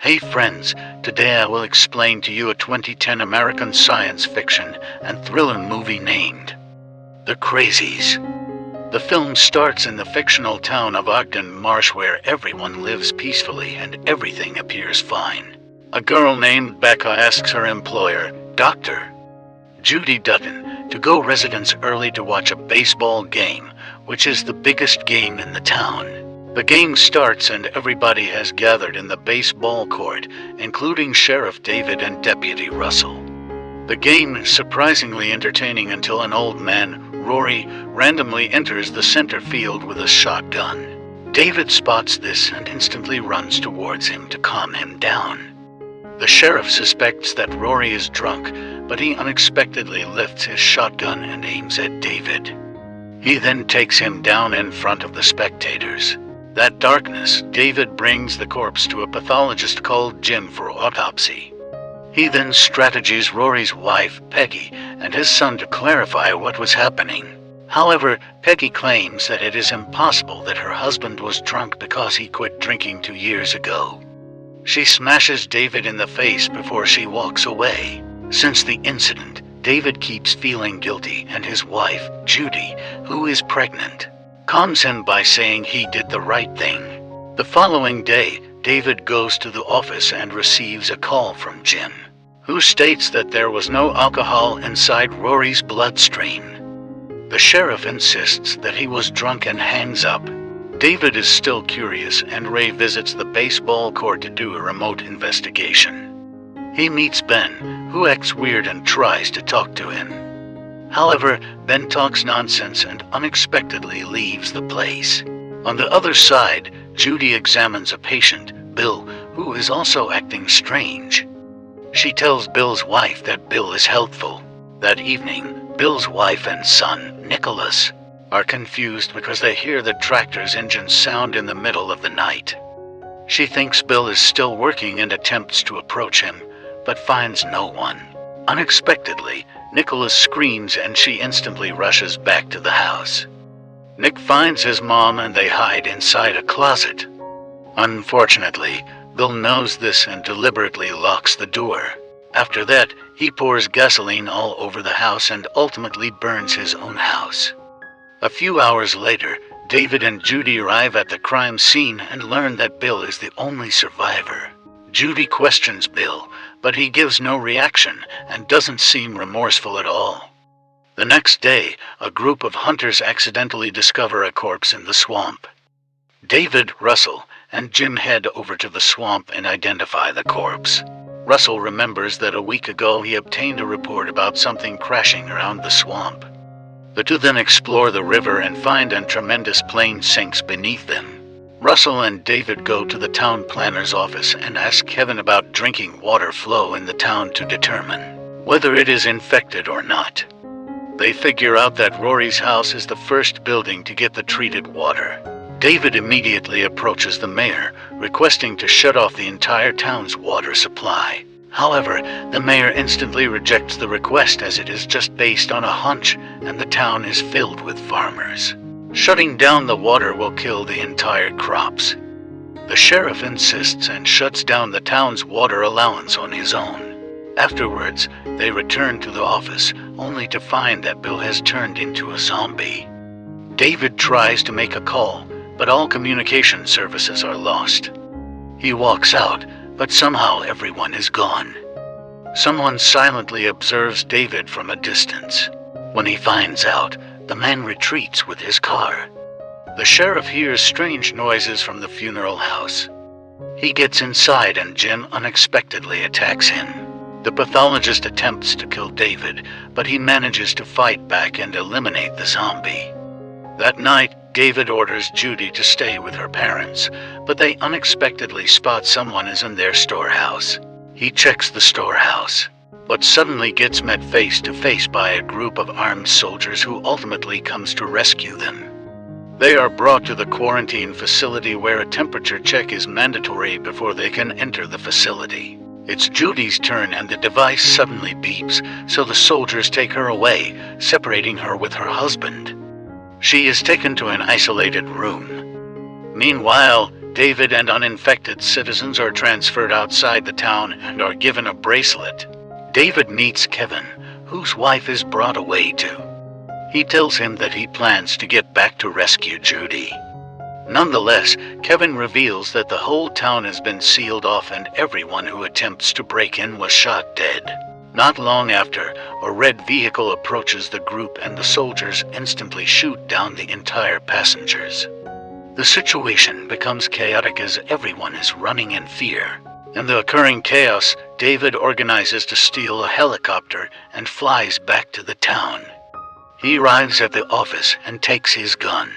Hey friends, today I will explain to you a 2010 American science fiction and thriller movie named The Crazies. The film starts in the fictional town of Ogden Marsh, where everyone lives peacefully and everything appears fine. A girl named Becca asks her employer, Dr. Judy Dutton, to go residence early to watch a baseball game, which is the biggest game in the town. The game starts and everybody has gathered in the baseball court, including Sheriff David and Deputy Russell. The game is surprisingly entertaining until an old man, Rory, randomly enters the center field with a shotgun. David spots this and instantly runs towards him to calm him down. The sheriff suspects that Rory is drunk, but he unexpectedly lifts his shotgun and aims at David. He then takes him down in front of the spectators. That darkness, David brings the corpse to a pathologist called Jim for autopsy. He then strategies Rory's wife, Peggy, and his son to clarify what was happening. However, Peggy claims that it is impossible that her husband was drunk because he quit drinking 2 years ago. She smashes David in the face before she walks away. Since the incident, David keeps feeling guilty, and his wife, Judy, who is pregnant, calms him by saying he did the right thing. The following day, David goes to the office and receives a call from Jim, who states that there was no alcohol inside Rory's bloodstream. The sheriff insists that he was drunk and hangs up. David is still curious, and Ray visits the baseball court to do a remote investigation. He meets Ben, who acts weird and tries to talk to him. However, Ben talks nonsense and unexpectedly leaves the place. On the other side, Judy examines a patient, Bill, who is also acting strange. She tells Bill's wife that Bill is helpful. That evening, Bill's wife and son, Nicholas, are confused because they hear the tractor's engine sound in the middle of the night. She thinks Bill is still working and attempts to approach him, but finds no one. Unexpectedly, Nicholas screams and she instantly rushes back to the house. Nick finds his mom and they hide inside a closet. Unfortunately, Bill knows this and deliberately locks the door. After that, he pours gasoline all over the house and ultimately burns his own house. A few hours later, David and Judy arrive at the crime scene and learn that Bill is the only survivor. Judy questions Bill, but he gives no reaction and doesn't seem remorseful at all. The next day, a group of hunters accidentally discover a corpse in the swamp. David, Russell, and Jim head over to the swamp and identify the corpse. Russell remembers that a week ago he obtained a report about something crashing around the swamp. The two then explore the river and find a tremendous plane sinks beneath them. Russell and David go to the town planner's office and ask Kevin about drinking water flow in the town to determine whether it is infected or not. They figure out that Rory's house is the first building to get the treated water. David immediately approaches the mayor, requesting to shut off the entire town's water supply. However, the mayor instantly rejects the request as it is just based on a hunch and the town is filled with farmers. Shutting down the water will kill the entire crops. The sheriff insists and shuts down the town's water allowance on his own. Afterwards, they return to the office, only to find that Bill has turned into a zombie. David tries to make a call, but all communication services are lost. He walks out, but somehow everyone is gone. Someone silently observes David from a distance. When he finds out, the man retreats with his car. The sheriff hears strange noises from the funeral house. He gets inside and Jim unexpectedly attacks him. The pathologist attempts to kill David, but he manages to fight back and eliminate the zombie. That night, David orders Judy to stay with her parents, but they unexpectedly spot someone is in their storehouse. He checks the storehouse, but suddenly gets met face to face by a group of armed soldiers who ultimately comes to rescue them. They are brought to the quarantine facility where a temperature check is mandatory before they can enter the facility. It's Judy's turn and the device suddenly beeps, so the soldiers take her away, separating her with her husband. She is taken to an isolated room. Meanwhile, David and uninfected citizens are transferred outside the town and are given a bracelet. David meets Kevin, whose wife is brought away too. He tells him that he plans to get back to rescue Judy. Nonetheless, Kevin reveals that the whole town has been sealed off and everyone who attempts to break in was shot dead. Not long after, a red vehicle approaches the group and the soldiers instantly shoot down the entire passengers. The situation becomes chaotic as everyone is running in fear. In the occurring chaos, David organizes to steal a helicopter and flies back to the town. He arrives at the office and takes his gun.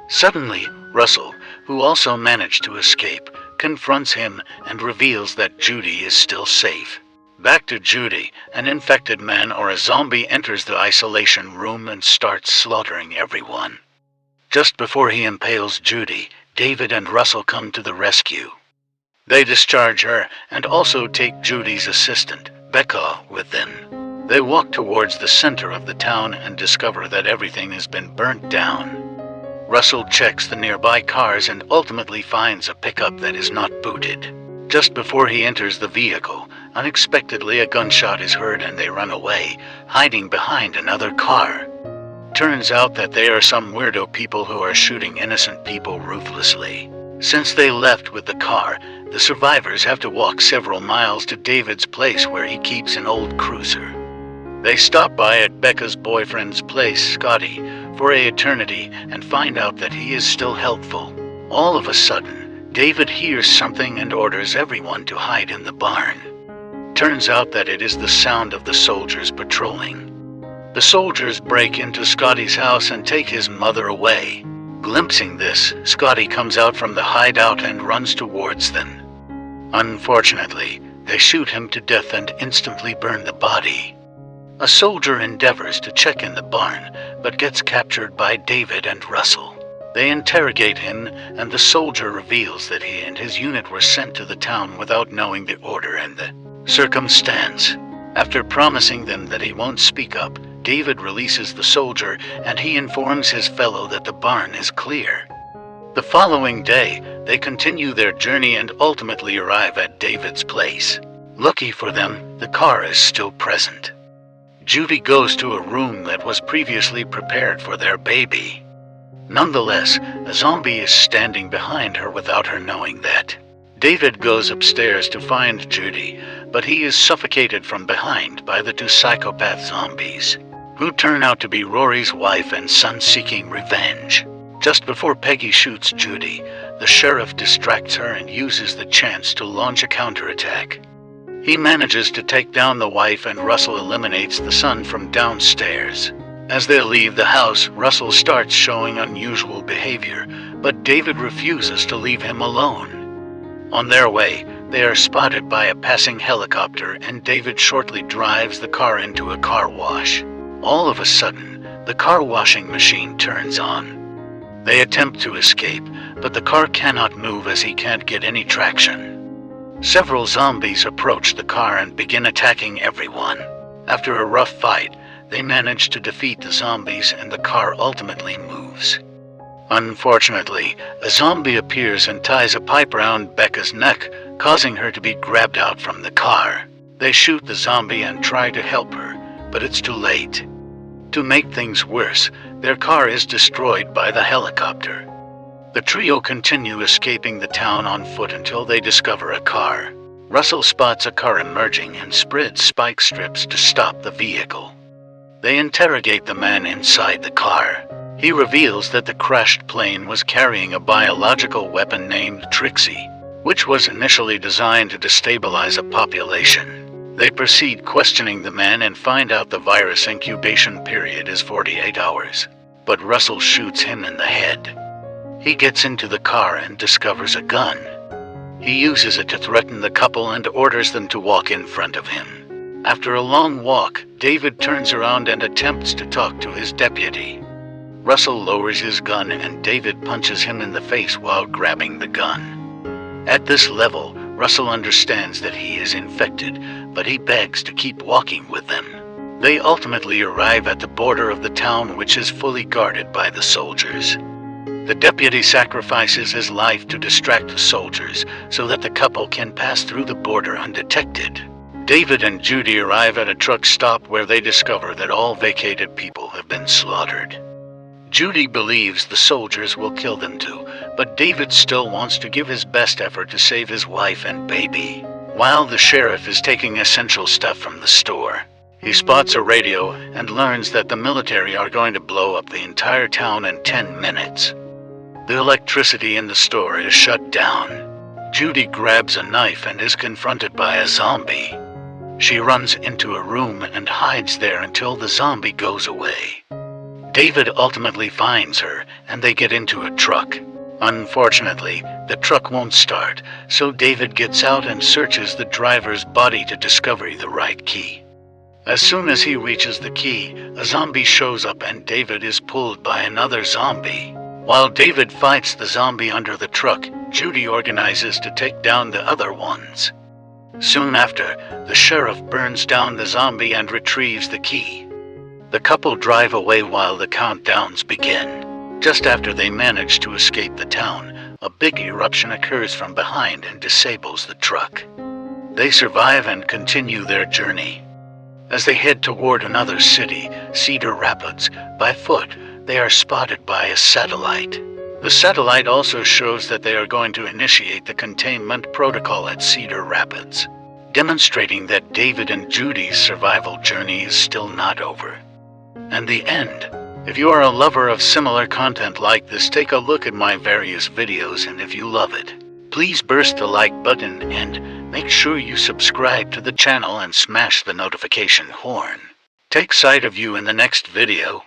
Suddenly, Russell, who also managed to escape, confronts him and reveals that Judy is still safe. Back to Judy, an infected man or a zombie enters the isolation room and starts slaughtering everyone. Just before he impales Judy, David and Russell come to the rescue. They discharge her and also take Judy's assistant, Becca, with them. They walk towards the center of the town and discover that everything has been burnt down. Russell checks the nearby cars and ultimately finds a pickup that is not booted. Just before he enters the vehicle, unexpectedly a gunshot is heard and they run away, hiding behind another car. Turns out that they are some weirdo people who are shooting innocent people ruthlessly. Since they left with the car, the survivors have to walk several miles to David's place where he keeps an old cruiser. They stop by at Becca's boyfriend's place, Scotty, for an eternity and find out that he is still helpful. All of a sudden, David hears something and orders everyone to hide in the barn. Turns out that it is the sound of the soldiers patrolling. The soldiers break into Scotty's house and take his mother away. Glimpsing this, Scotty comes out from the hideout and runs towards them. Unfortunately, they shoot him to death and instantly burn the body. A soldier endeavors to check in the barn, but gets captured by David and Russell. They interrogate him, and the soldier reveals that he and his unit were sent to the town without knowing the order and the circumstance. After promising them that he won't speak up, David releases the soldier and he informs his fellow that the barn is clear. The following day, they continue their journey and ultimately arrive at David's place. Lucky for them, the car is still present. Judy goes to a room that was previously prepared for their baby. Nonetheless, a zombie is standing behind her without her knowing that. David goes upstairs to find Judy, but he is suffocated from behind by the two psychopath zombies, who turn out to be Rory's wife and son seeking revenge. Just before Peggy shoots Judy, the sheriff distracts her and uses the chance to launch a counterattack. He manages to take down the wife and Russell eliminates the son from downstairs. As they leave the house, Russell starts showing unusual behavior, but David refuses to leave him alone. On their way, they are spotted by a passing helicopter and David shortly drives the car into a car wash. All of a sudden, the car washing machine turns on. They attempt to escape, but the car cannot move as he can't get any traction. Several zombies approach the car and begin attacking everyone. After a rough fight, they manage to defeat the zombies and the car ultimately moves. Unfortunately, a zombie appears and ties a pipe around Becca's neck, causing her to be grabbed out from the car. They shoot the zombie and try to help her, but it's too late. To make things worse, their car is destroyed by the helicopter. The trio continue escaping the town on foot until they discover a car. Russell spots a car emerging and spreads spike strips to stop the vehicle. They interrogate the man inside the car. He reveals that the crashed plane was carrying a biological weapon named Trixie, which was initially designed to destabilize a population. They proceed questioning the man and find out the virus incubation period is 48 hours. But Russell shoots him in the head. He gets into the car and discovers a gun. He uses it to threaten the couple and orders them to walk in front of him. After a long walk, David turns around and attempts to talk to his deputy. Russell lowers his gun and David punches him in the face while grabbing the gun. At this level, Russell understands that he is infected, but he begs to keep walking with them. They ultimately arrive at the border of the town, which is fully guarded by the soldiers. The deputy sacrifices his life to distract the soldiers so that the couple can pass through the border undetected. David and Judy arrive at a truck stop where they discover that all vacated people have been slaughtered. Judy believes the soldiers will kill them too, but David still wants to give his best effort to save his wife and baby. While the sheriff is taking essential stuff from the store, he spots a radio and learns that the military are going to blow up the entire town in 10 minutes. The electricity in the store is shut down. Judy grabs a knife and is confronted by a zombie. She runs into a room and hides there until the zombie goes away. David ultimately finds her, and they get into a truck. Unfortunately, the truck won't start, so David gets out and searches the driver's body to discover the right key. As soon as he reaches the key, a zombie shows up and David is pulled by another zombie. While David fights the zombie under the truck, Judy organizes to take down the other ones. Soon after, the sheriff burns down the zombie and retrieves the key. The couple drive away while the countdowns begin. Just after they manage to escape the town, a big eruption occurs from behind and disables the truck. They survive and continue their journey. As they head toward another city, Cedar Rapids, by foot, they are spotted by a satellite. The satellite also shows that they are going to initiate the containment protocol at Cedar Rapids, demonstrating that David and Judy's survival journey is still not over. And the end. If you are a lover of similar content like this, take a look at my various videos, and if you love it, please burst the like button and make sure you subscribe to the channel and smash the notification horn. Take sight of you in the next video.